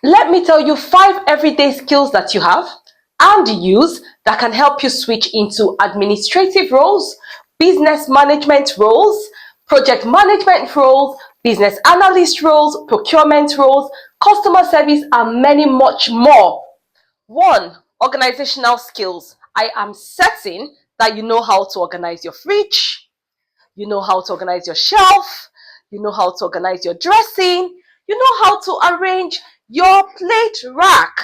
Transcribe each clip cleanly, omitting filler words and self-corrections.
Let me tell you 5 everyday skills that you have and use that can help you switch into administrative roles, business management roles, project management roles, business analyst roles, procurement roles, customer service, and many much more. 1. Organizational skills. I am certain that you know how to organize your fridge, you know how to organize your shelf, you know how to organize your dressing, you know how to arrange your plate rack.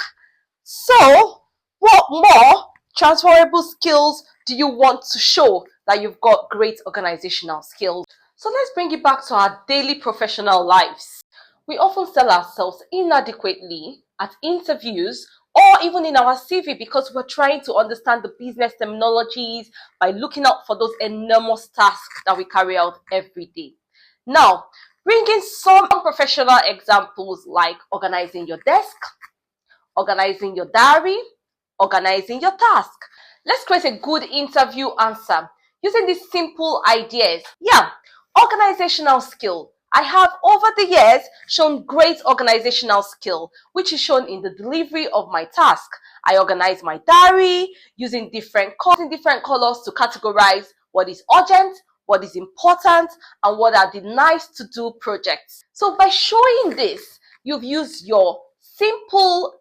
So, what more transferable skills do you want to show that you've got great organizational skills? So, let's bring it back to our daily professional lives. We often sell ourselves inadequately at interviews or even in our CV because we're trying to understand the business terminologies by looking out for those enormous tasks that we carry out every day. Now, bring in some professional examples like organizing your desk, organizing your diary, organizing your task. Let's create a good interview answer using these simple ideas. Yeah, organizational skill. I have over the years shown great organizational skill, which is shown in the delivery of my task. I organize my diary using different colors to categorize what is urgent, what is important, and what are the nice to do projects. So by showing this, you've used your simple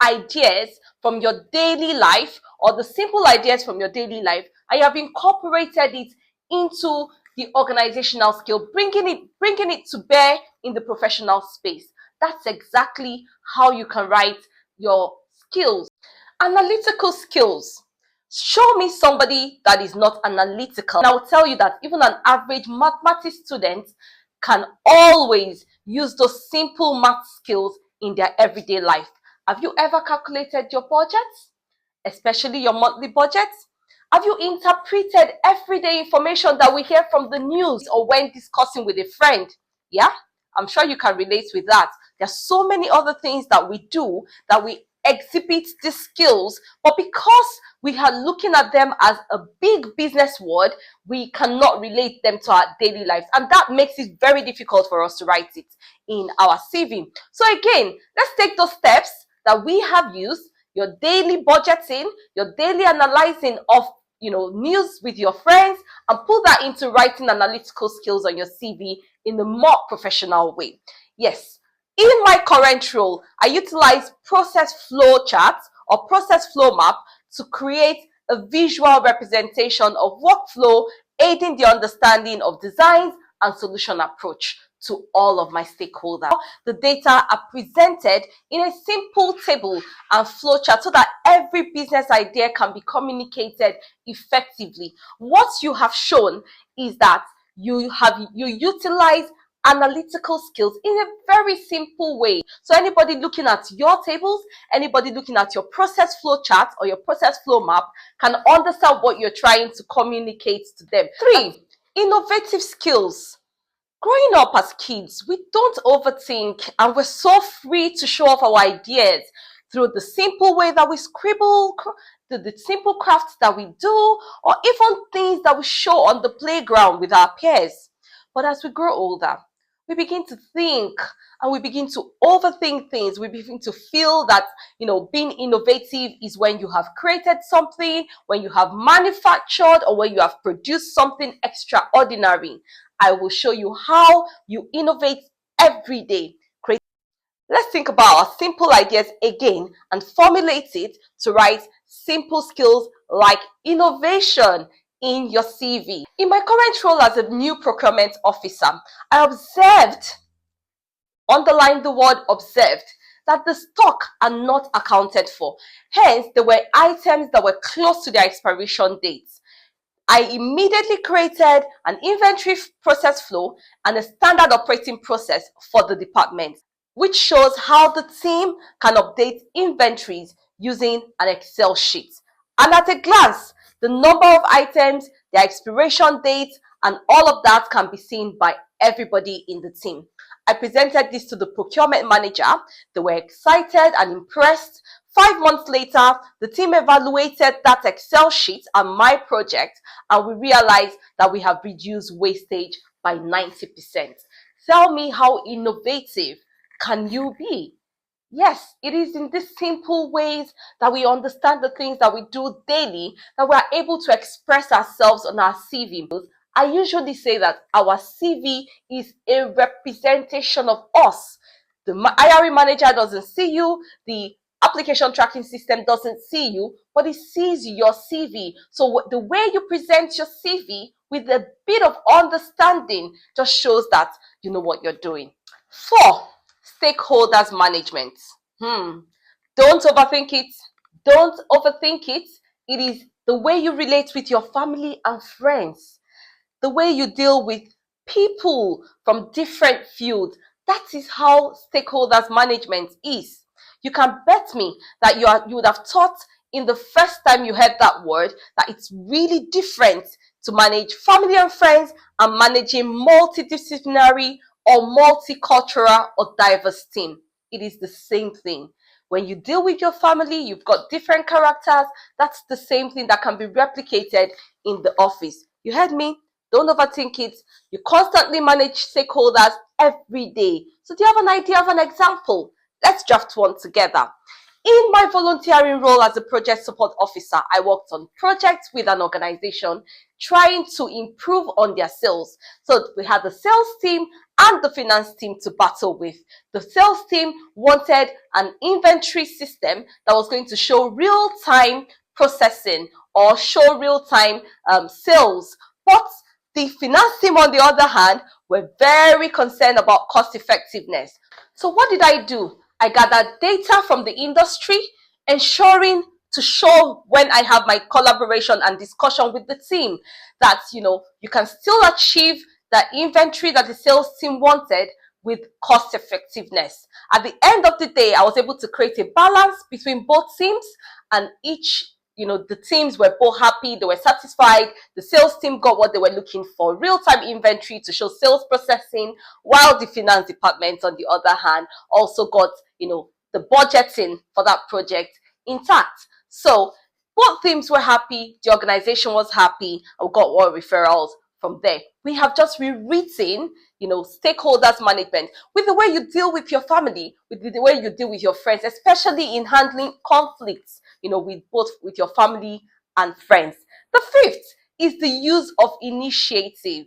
ideas from your daily life or the simple ideas from your daily life, and you have incorporated it into the organizational skill, bringing it to bear in the professional space. That's exactly how you can write your skills. Analytical skills. Show me somebody that is not analytical. And I'll tell you that even an average mathematics student can always use those simple math skills in their everyday life. Have you ever calculated your budget, especially your monthly budget? Have you interpreted everyday information that we hear from the news or when discussing with a friend? Yeah, I'm sure you can relate with that. There's so many other things that we do that we exhibit these skills, but because we are looking at them as a big business word, we cannot relate them to our daily lives, and that makes it very difficult for us to write it in our CV. So again, let's take those steps that we have used, your daily budgeting, your daily analyzing of news with your friends, and put that into writing analytical skills on your CV in a more professional way. Yes, in my current role, I utilize process flow charts or process flow map to create a visual representation of workflow, aiding the understanding of designs and solution approach to all of my stakeholders. The data are presented in a simple table and flowchart so that every business idea can be communicated effectively. What you have shown is that you utilize analytical skills in a very simple way. So anybody looking at your tables, anybody looking at your process flow chart or your process flow map can understand what you're trying to communicate to them. 3, innovative skills. Growing up as kids, we don't overthink and we're so free to show off our ideas through the simple way that we scribble, the simple crafts that we do, or even things that we show on the playground with our peers. But as we grow older, we begin to think and we begin to overthink things. We begin to feel that, being innovative is when you have created something, when you have manufactured, or when you have produced something extraordinary. I will show you how you innovate every day. Let's think about our simple ideas again and formulate it to write simple skills like innovation in your CV. In my current role as a new procurement officer, I observed, underline the word observed, that the stock are not accounted for. Hence, there were items that were close to their expiration dates. I immediately created an inventory process flow and a standard operating process for the department, which shows how the team can update inventories using an Excel sheet. And at a glance, the number of items, their expiration date, and all of that can be seen by everybody in the team. I presented this to the procurement manager. They were excited and impressed. 5 months later, the team evaluated that Excel sheet and my project, and we realized that we have reduced wastage by 90%. Tell me, how innovative can you be? Yes, it is in these simple ways that we understand the things that we do daily that we are able to express ourselves on our CV. I usually say that our CV is a representation of us. The hiring manager doesn't see you, the application tracking system doesn't see you, but it sees your CV. So the way you present your CV with a bit of understanding just shows that you know what you're doing. 4, stakeholders management. Don't overthink it. Don't overthink it. It is the way you relate with your family and friends, the way you deal with people from different fields. That is how stakeholders management is. You can bet me that you would have thought in the first time you heard that word that it's really different to manage family and friends and managing multidisciplinary or multicultural or diverse team. It is the same thing. When you deal with your family, you've got different characters. That's the same thing that can be replicated in the office. You heard me? Don't overthink it. You constantly manage stakeholders every day. So do you have an idea of an example? Let's draft one together. In my volunteering role as a project support officer, I worked on projects with an organization trying to improve on their sales. So we had the sales team and the finance team to battle with. The sales team wanted an inventory system that was going to show real-time processing or show real-time sales. But the finance team, on the other hand, were very concerned about cost effectiveness. So what did I do? I gathered data from the industry, ensuring to show when I have my collaboration and discussion with the team that, you can still achieve the inventory that the sales team wanted with cost effectiveness. At the end of the day, I was able to create a balance between both teams, and the teams were both happy, they were satisfied. The sales team got what they were looking for, real-time inventory to show sales processing, while the finance department, on the other hand, also got, the budgeting for that project intact. So both teams were happy, the organization was happy, and we got more referrals from there. We have just rewritten, stakeholders management with the way you deal with your family, with the way you deal with your friends, especially in handling conflicts, with your family and friends. The 5th is the use of initiative.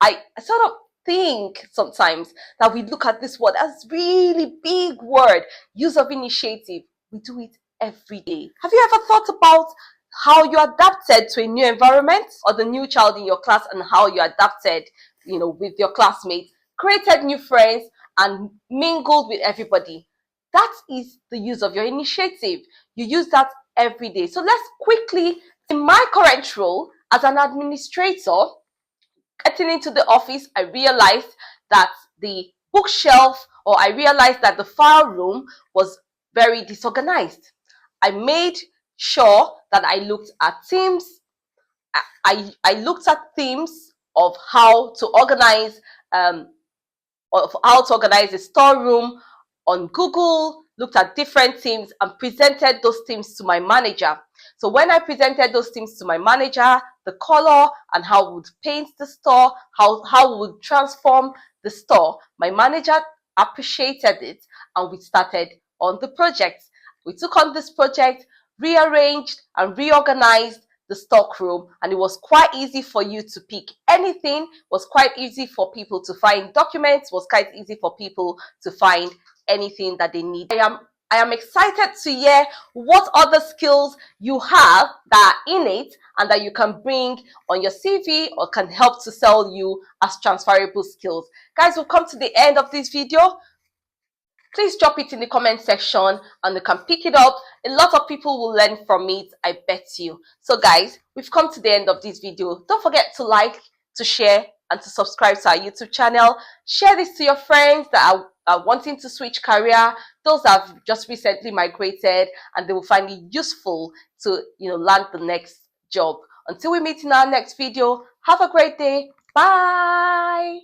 I sort of think sometimes that we look at this word as really big word, use of initiative. We do it every day. Have you ever thought about how you adapted to a new environment, or the new child in your class, and how you adapted, with your classmates, created new friends, and mingled with everybody? That is the use of your initiative. You use that every day. So let's quickly, in my current role as an administrator, getting into the office, I realized that the bookshelf, or I realized that the file room was very disorganized. I made sure that I looked at themes. I looked at themes of how to organize a storeroom on Google, looked at different teams and presented those teams to my manager. So when I presented those teams to my manager, the color and how we would paint the store, how we would transform the store, my manager appreciated it, and we started on the project. We took on this project, rearranged and reorganized the stockroom, and it was quite easy for you to pick anything. It was quite easy for people to find documents. It was quite easy for people to find anything that they need. I am excited to hear what other skills you have that are innate and that you can bring on your CV or can help to sell you as transferable skills. Guys, we've come to the end of this video. Please drop it in the comment section and you can pick it up. A lot of people will learn from it, I bet you. So guys, we've come to the end of this video. Don't forget to like, to share, and to subscribe to our YouTube channel. Share this to your friends that are wanting to switch career, those that have just recently migrated, and they will find it useful to land the next job. Until we meet in our next video, have a great day. Bye.